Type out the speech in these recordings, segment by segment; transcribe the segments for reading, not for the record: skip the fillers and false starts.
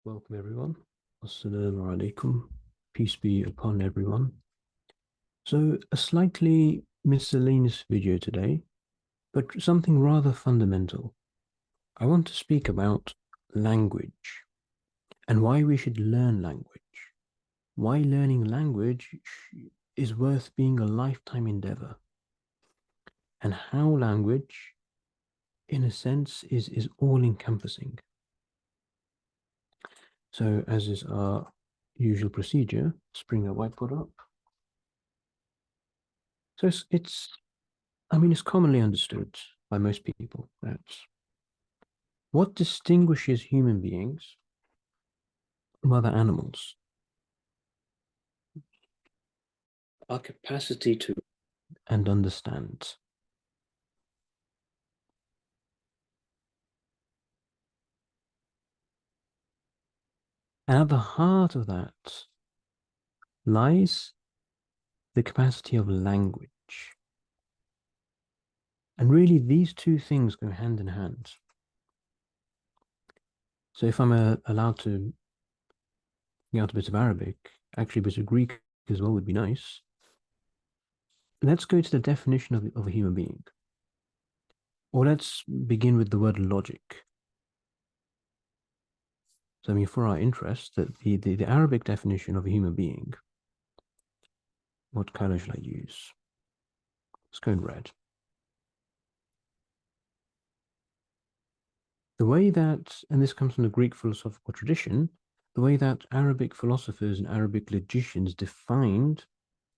Welcome everyone. Assalamu alaikum. Peace be upon everyone. So a slightly miscellaneous video today, but something rather fundamental. I want to speak about language and why we should learn language. Why learning language is worth being a lifetime endeavor. And how language, in a sense, is all-encompassing. So as is our usual procedure, let's bring our whiteboard up. So it's commonly understood by most people that what distinguishes human beings from other animals, our capacity to and understand. And at the heart of that lies the capacity of language. And really, these two things go hand in hand. So if I'm allowed to get out a bit of Arabic, actually a bit of Greek as well would be nice. Let's go to the definition of a human being. Or let's begin with the word logic. So, I mean, for our interest, the Arabic definition of a human being, what color should I use? Let's go in red. The way that, and this comes from the Greek philosophical tradition, the way that Arabic philosophers and Arabic logicians defined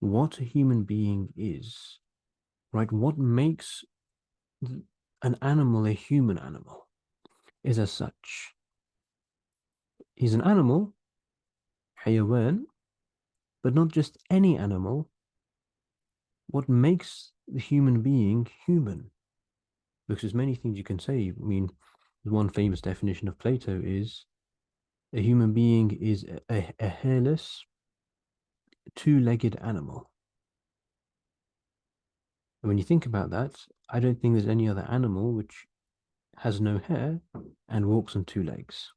what a human being is, right? What makes an animal a human animal is as such. He's an animal, حيوان, but not just any animal. What makes the human being human? Because there's many things you can say. I mean, one famous definition of Plato is a human being is a hairless, two-legged animal. And when you think about that, I don't think there's any other animal which has no hair and walks on two legs.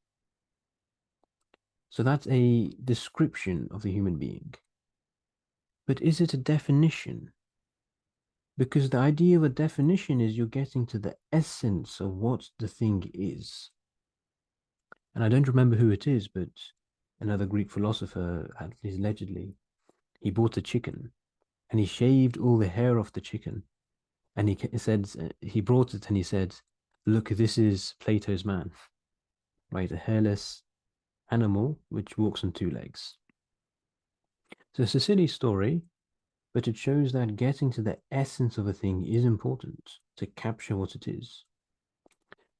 So that's a description of the human being. But is it a definition? Because the idea of a definition is you're getting to the essence of what the thing is. And I don't remember who it is, but another Greek philosopher, at least allegedly, he bought a chicken and he shaved all the hair off the chicken. And he said, he brought it and he said, look, this is Plato's man, right? A hairless animal which walks on two legs. So it's a silly story, but it shows that getting to the essence of a thing is important to capture what it is.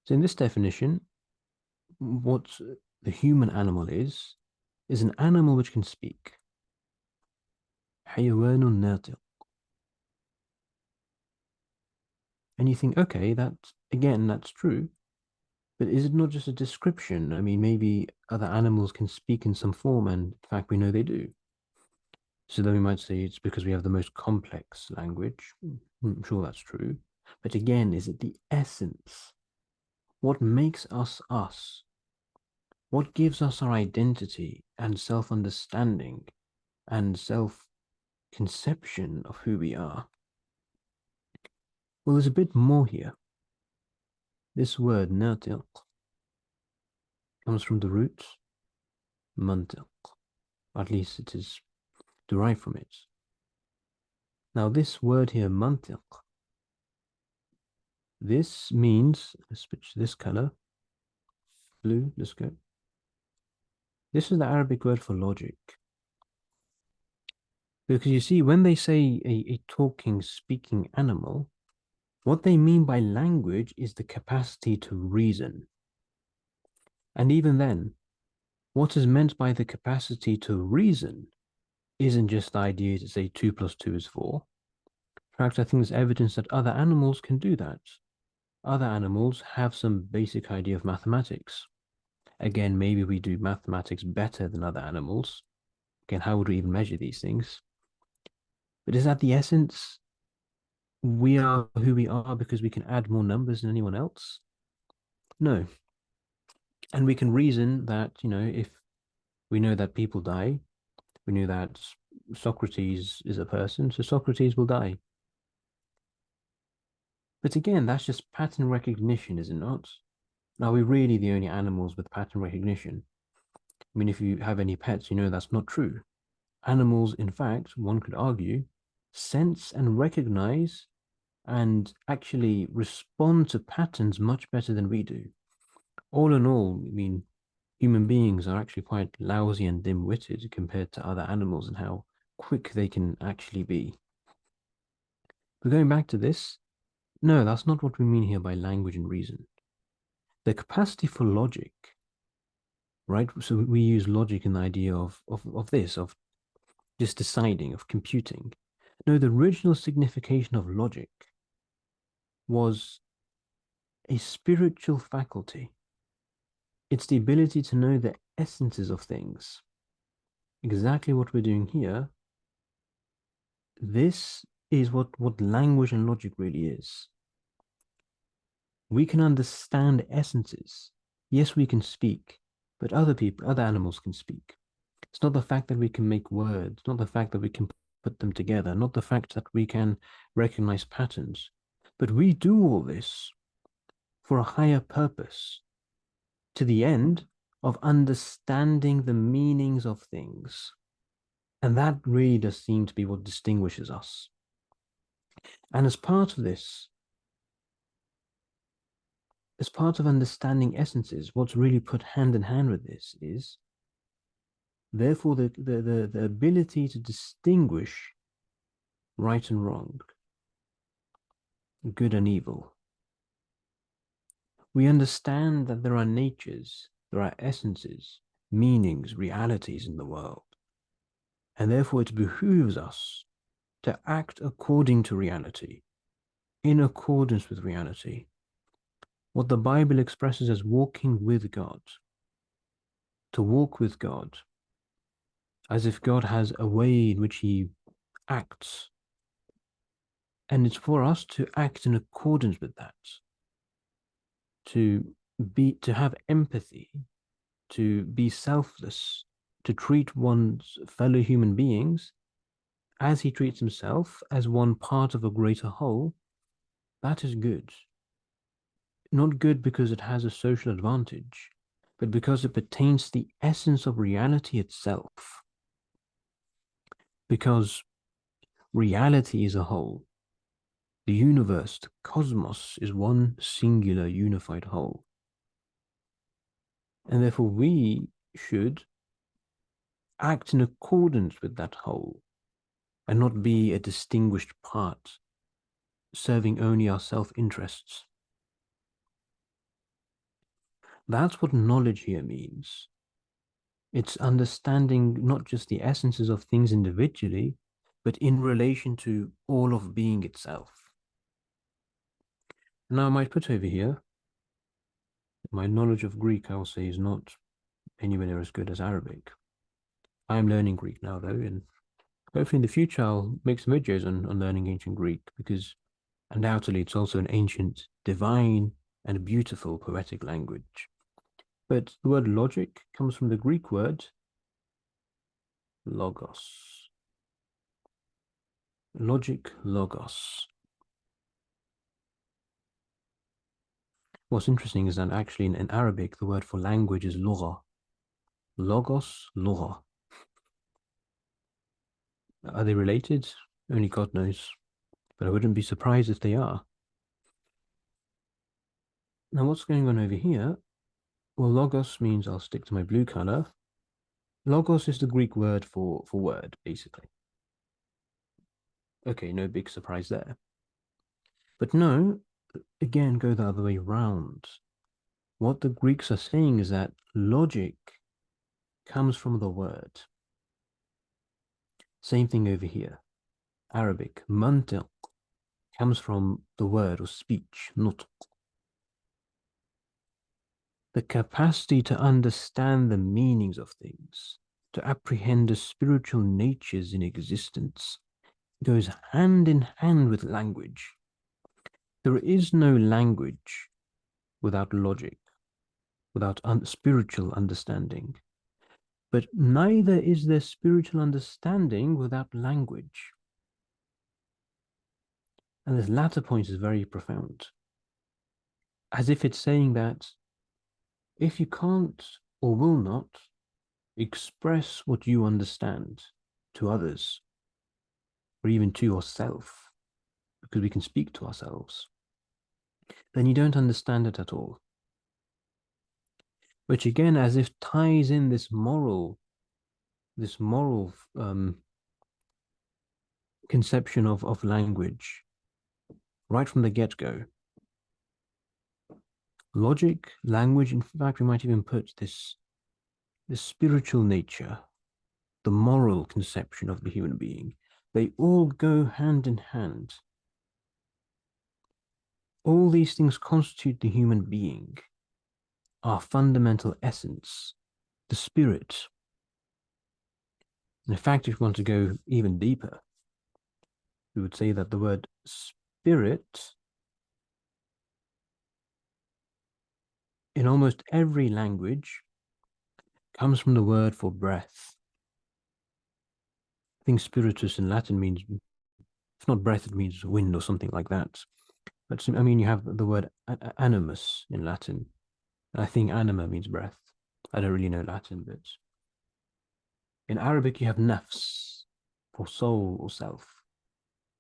So in this definition, what the human animal is an animal which can speak. حيوان ناطق. And you think, okay, that's true. But is it not just a description? I mean, maybe other animals can speak in some form, and in fact, we know they do. So then we might say it's because we have the most complex language. I'm sure that's true. But again, is it the essence? What makes us us? What gives us our identity and self-understanding and self-conception of who we are? Well, there's a bit more here. This word, natiq, comes from the root mantiq. At least it is derived from it. Now, this word here, mantiq, this means, let's switch this color, blue, let's go. This is the Arabic word for logic. Because you see, when they say a talking, speaking animal, what they mean by language is the capacity to reason. And even then, what is meant by the capacity to reason isn't just the idea to say 2 plus 2 is 4. In fact, I think there's evidence that other animals can do that. Other animals have some basic idea of mathematics. Again, maybe we do mathematics better than other animals. Again, how would we even measure these things? But is that the essence? We are who we are because we can add more numbers than anyone else? No. And we can reason that, if we know that people die, we knew that Socrates is a person, so Socrates will die. But again, that's just pattern recognition, is it not? Are we really the only animals with pattern recognition? I mean, if you have any pets, you know that's not true. Animals, in fact, one could argue, sense and recognize and actually respond to patterns much better than we do. All in all, I mean, human beings are actually quite lousy and dim-witted compared to other animals and how quick they can actually be. But going back to this, no, that's not what we mean here by language and reason. The capacity for logic, right? So we use logic in the idea of just deciding, of computing. No, the original signification of logic was a spiritual faculty. It's the ability to know the essences of things. Exactly what we're doing here. This is what language and logic really is. We can understand essences. Yes, we can speak, but other animals can speak. It's not the fact that we can make words, not the fact that we can put them together, not the fact that we can recognize patterns, but we do all this for a higher purpose, to the end of understanding the meanings of things. And that really does seem to be what distinguishes us. And as part of understanding essences, what's really put hand in hand with this is, therefore, the ability to distinguish right and wrong, good and evil. We understand that there are natures, there are essences, meanings, realities in the world. And therefore, it behooves us to act according to reality, in accordance with reality. What the Bible expresses as walking with God, to walk with God, as if God has a way in which He acts. And it's for us to act in accordance with that, to to have empathy, to be selfless, to treat one's fellow human beings as he treats himself as one part of a greater whole. That is good. Not good because it has a social advantage, but because it pertains to the essence of reality itself. Because reality is a whole. The universe, the cosmos, is one singular unified whole. And therefore, we should act in accordance with that whole and not be a distinguished part, serving only our self interests. That's what knowledge here means. It's understanding not just the essences of things individually, but in relation to all of being itself. Now, I might put over here, my knowledge of Greek, I will say, is not anywhere near as good as Arabic. I am learning Greek now, though, and hopefully in the future I'll make some videos on learning ancient Greek, because undoubtedly it's also an ancient, divine, and beautiful poetic language. But the word logic comes from the Greek word logos. Logic, logos. What's interesting is that actually in Arabic, the word for language is lugha. Logos, lugha. Are they related? Only God knows. But I wouldn't be surprised if they are. Now, what's going on over here? Well, logos means I'll stick to my blue color. Logos is the Greek word for word, basically. Okay, no big surprise there. But no, again, go the other way around. What the Greeks are saying is that logic comes from the word. Same thing over here. Arabic, mantiq, comes from the word or speech, nutq. The capacity to understand the meanings of things, to apprehend the spiritual natures in existence, goes hand in hand with language. There is no language without logic. without spiritual understanding. But neither is there spiritual understanding without language. And this latter point is very profound, as if it's saying that if you can't or will not express what you understand to others, or even to yourself, because we can speak to ourselves, then you don't understand it at all. Which again, as if ties in this moral conception of language right from the get-go. Logic, language, in fact, we might even put this spiritual nature, the moral conception of the human being, they all go hand in hand. All these things constitute the human being, our fundamental essence, the spirit. In fact, if we want to go even deeper, we would say that the word spirit in almost every language comes from the word for breath. I think spiritus in Latin means, if not breath, it means wind or something like that. But I mean, you have the word animus in Latin. And I think anima means breath. I don't really know Latin, but in Arabic you have nafs, for soul or self,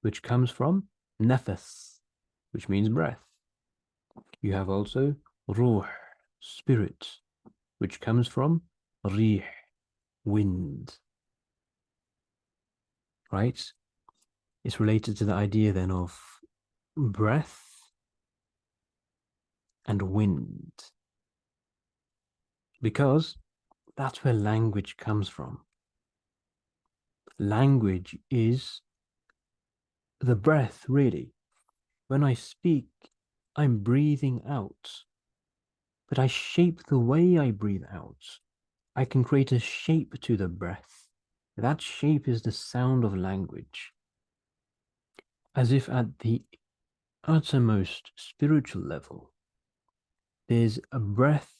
which comes from nafas, which means breath. You have also ruh, spirit, which comes from rih, wind. Right? It's related to the idea then of breath and wind, because that's where language comes from. Language is the breath, really. When I speak, I'm breathing out, but I shape the way I breathe out. I can create a shape to the breath. That shape is the sound of language. As if at the uttermost spiritual level, there's a breath,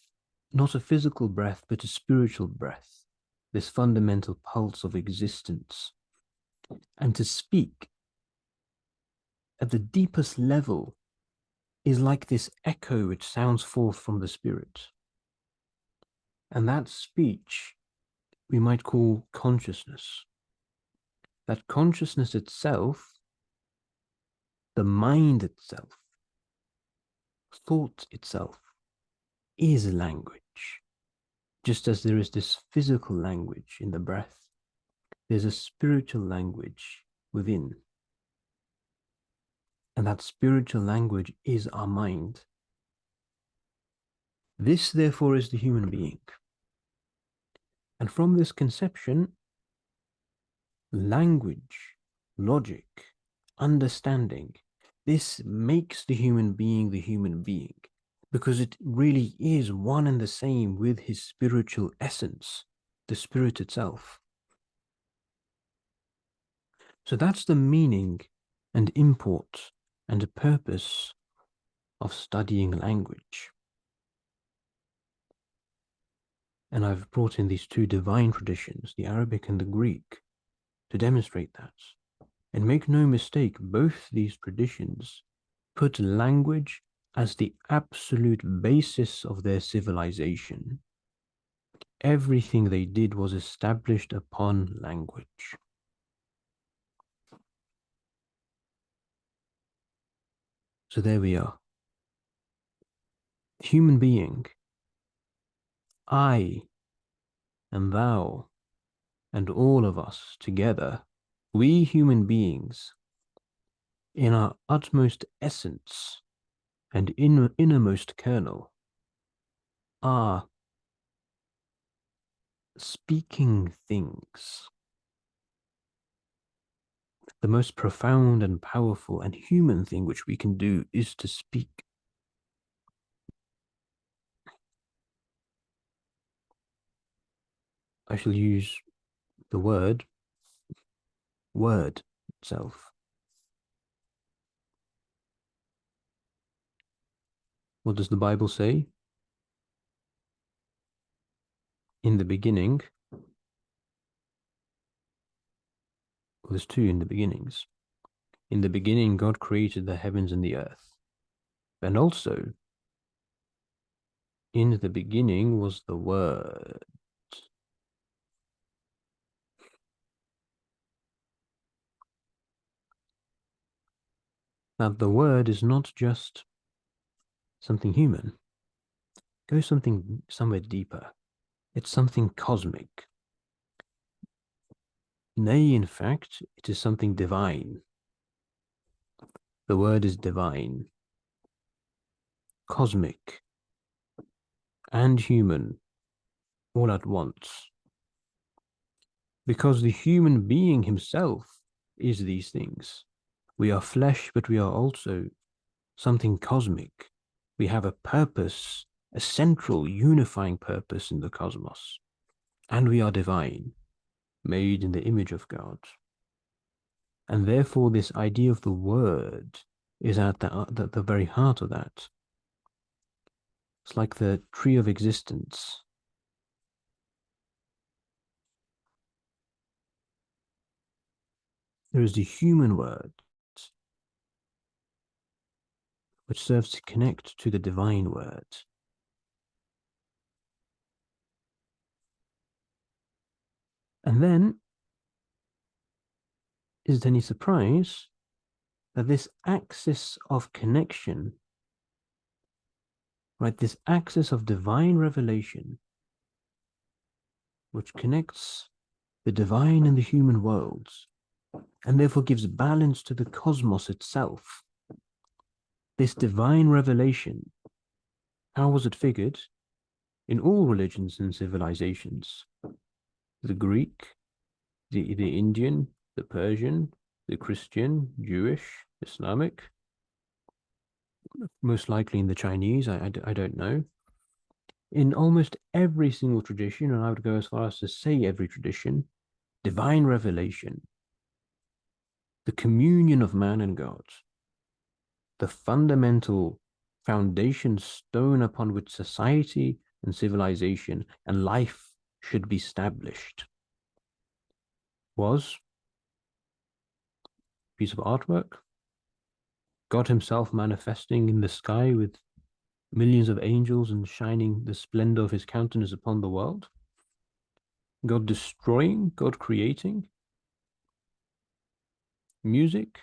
not a physical breath, but a spiritual breath, this fundamental pulse of existence. And to speak at the deepest level is like this echo which sounds forth from the spirit. And that speech we might call consciousness. That consciousness itself, the mind itself, thought itself, is language. Just as there is this physical language in the breath, there's a spiritual language within. And that spiritual language is our mind. This, therefore, is the human being. And from this conception, language, logic, understanding, this makes the human being, because it really is one and the same with his spiritual essence, the spirit itself. So that's the meaning and import and the purpose of studying language. And I've brought in these two divine traditions, the Arabic and the Greek, to demonstrate that. And make no mistake, both these traditions put language as the absolute basis of their civilization. Everything they did was established upon language. So there we are. Human being, I and thou and all of us together, we human beings, in our utmost essence and innermost kernel, are speaking things. The most profound and powerful and human thing which we can do is to speak. I shall use the word itself. What does the Bible say? In the beginning, well, there's two in the beginnings. In the beginning, God created the heavens and the earth. And also, in the beginning was the Word. Now, the Word is not just something human, it goes somewhere deeper. It's something cosmic. Nay, in fact, it is something divine. The Word is divine, cosmic, and human all at once. Because the human being himself is these things. We are flesh, but we are also something cosmic. We have a purpose, a central unifying purpose in the cosmos. And we are divine, made in the image of God. And therefore, this idea of the Word is at the very heart of that. It's like the tree of existence. There is the human word, which serves to connect to the divine word. And then, is it any surprise that this axis of connection, right, this axis of divine revelation, which connects the divine and the human worlds, and therefore gives balance to the cosmos itself. This divine revelation, how was it figured? In all religions and civilizations. The Greek, the Indian, the Persian, the Christian, Jewish, Islamic, most likely in the Chinese, I don't know. In almost every single tradition, and I would go as far as to say every tradition, divine revelation, the communion of man and God, the fundamental foundation stone upon which society and civilization and life should be established, was a piece of artwork, God himself manifesting in the sky with millions of angels and shining the splendor of his countenance upon the world, God destroying, God creating, music,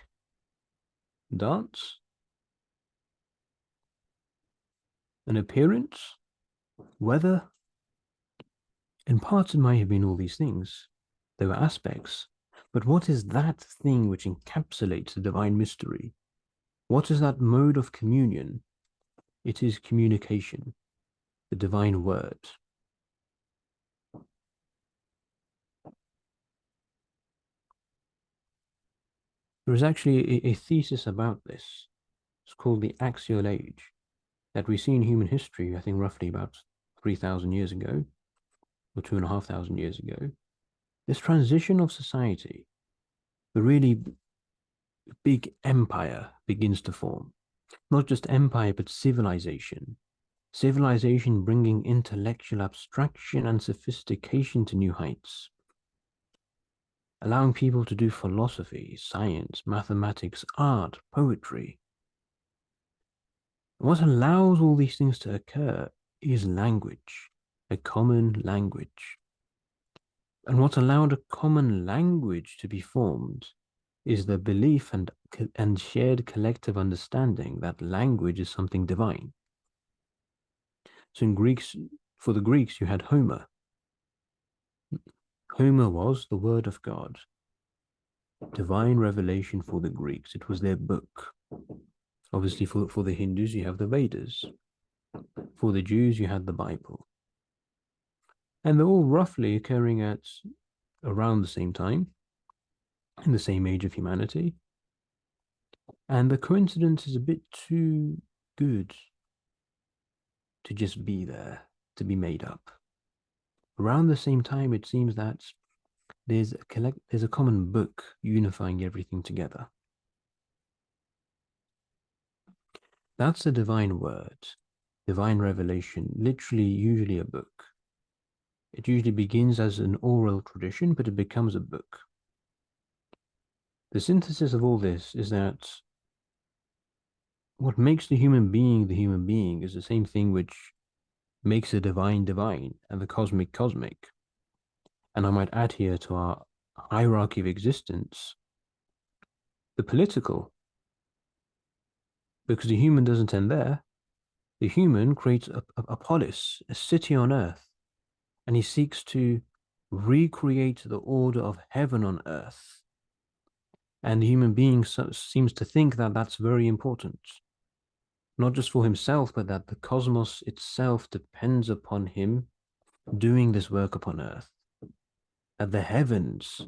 dance, an appearance, weather. In parts, it might have been all these things. There were aspects. But what is that thing which encapsulates the divine mystery? What is that mode of communion? It is communication, the divine word. There is actually a thesis about this. It's called the axial age that we see in human history, I think roughly about 3,000 years ago, or 2,500 years ago. This transition of society, the really big empire begins to form. Not just empire, but civilization. Civilization bringing intellectual abstraction and sophistication to new heights, allowing people to do philosophy, science, mathematics, art, poetry. What allows all these things to occur is language, a common language. And what allowed a common language to be formed is the belief and shared collective understanding that language is something divine. So for the Greeks, you had Homer. Homer was the word of God, divine revelation for the Greeks. It was their book. Obviously, for the Hindus, you have the Vedas. For the Jews, you had the Bible. And they're all roughly occurring at around the same time, in the same age of humanity. And the coincidence is a bit too good to just be there, to be made up. Around the same time, it seems that there's a common book unifying everything together. That's the divine word, divine revelation, literally, usually a book. It usually begins as an oral tradition, but it becomes a book. The synthesis of all this is that what makes the human being is the same thing which makes the divine divine and the cosmic cosmic. And I might add here to our hierarchy of existence the political, because the human doesn't end there. The human creates a polis, a city on earth, and he seeks to recreate the order of heaven on earth. And the human being seems to think that that's very important, not just for himself, but that the cosmos itself depends upon him doing this work upon earth. That the heavens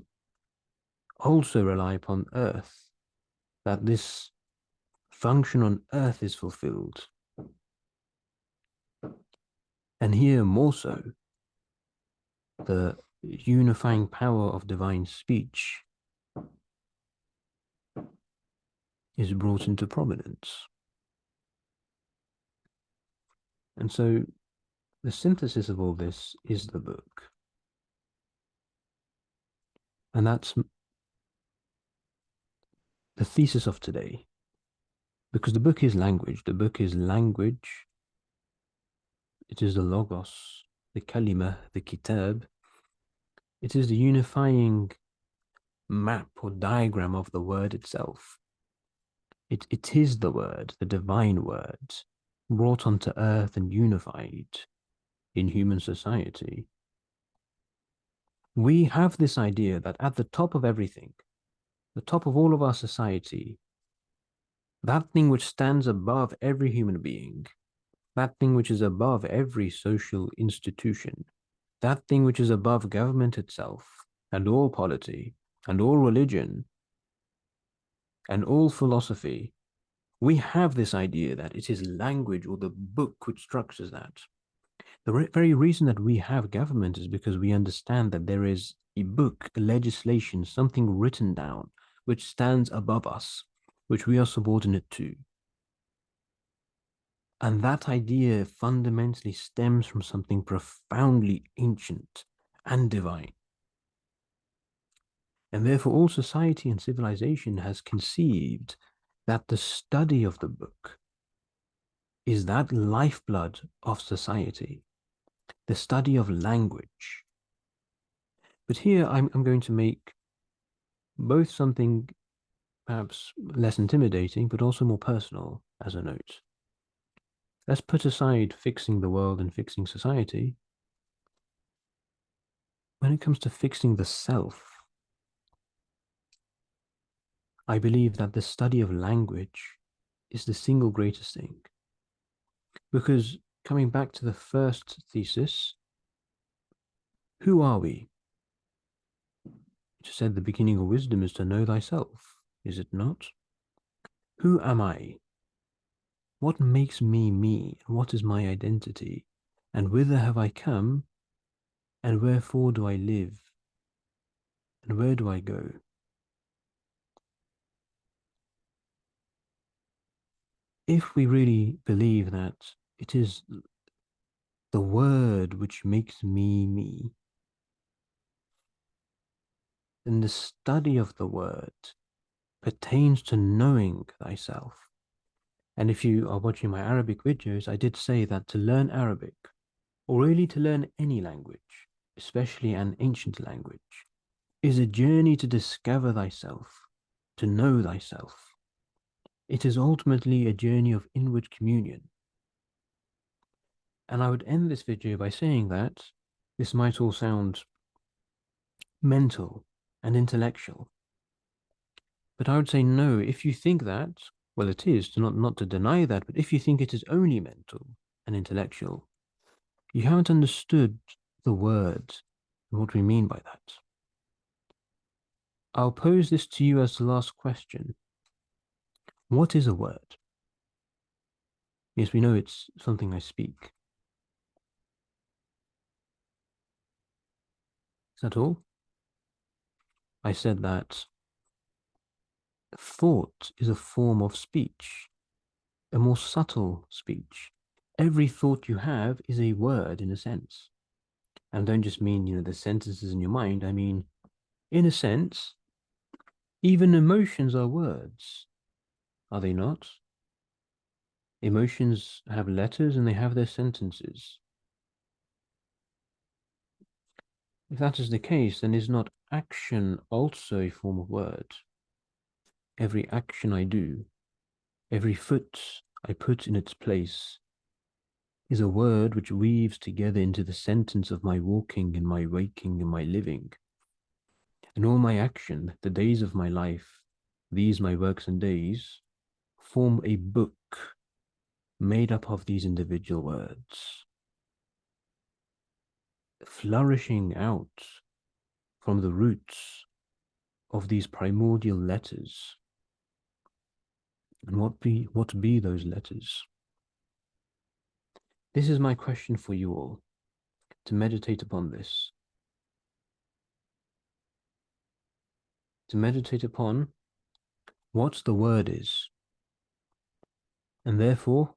also rely upon earth, that this function on earth is fulfilled. And here more so, the unifying power of divine speech is brought into prominence. And so the synthesis of all this is the book. And that's the thesis of today. Because the book is language. The book is language. It is the logos, the kalima, the kitab. It is the unifying map or diagram of the word itself. It is the word, the divine word, brought onto earth and unified in human society. We have this idea that at the top of everything, the top of all of our society, that thing which stands above every human being, that thing which is above every social institution, that thing which is above government itself, and all polity, and all religion, and all philosophy, we have this idea that it is language or the book which structures that. The very reason that we have government is because we understand that there is a book, a legislation, something written down, which stands above us, which we are subordinate to. And that idea fundamentally stems from something profoundly ancient and divine. And therefore, all society and civilization has conceived that the study of the book is that lifeblood of society, the study of language. But here I'm going to make both something perhaps less intimidating, but also more personal as a note. Let's put aside fixing the world and fixing society. When it comes to fixing the self, I believe that the study of language is the single greatest thing. Because coming back to the first thesis, who are we? It said the beginning of wisdom is to know thyself, is it not? Who am I? What makes me me? And what is my identity? And whither have I come? And wherefore do I live? And where do I go? If we really believe that it is the word which makes me me, then the study of the word pertains to knowing thyself. And if you are watching my Arabic videos, I did say that to learn Arabic, or really to learn any language, especially an ancient language, is a journey to discover thyself, to know thyself. It is ultimately a journey of inward communion. And I would end this video by saying that this might all sound mental and intellectual. But I would say no, if you think that, well, it is, to not to deny that, but if you think it is only mental and intellectual, you haven't understood the word and what we mean by that. I'll pose this to you as the last question. What is a word? Yes, we know it's something I speak. Is that all? I said that thought is a form of speech, a more subtle speech. Every thought you have is a word in a sense. And I don't just mean, the sentences in your mind. I mean, in a sense, even emotions are words, are they not? Emotions have letters and they have their sentences. If that is the case, then is not action also a form of word? Every action I do, every foot I put in its place, is a word which weaves together into the sentence of my walking and my waking and my living. And all my action, the days of my life, these my works and days, form a book made up of these individual words, flourishing out from the roots of these primordial letters. And what be those letters? This is my question for you all, to meditate upon this, to meditate upon what the word is, and therefore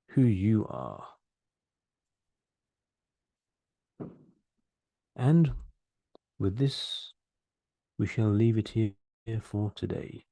who you are. And with this, we shall leave it here for today.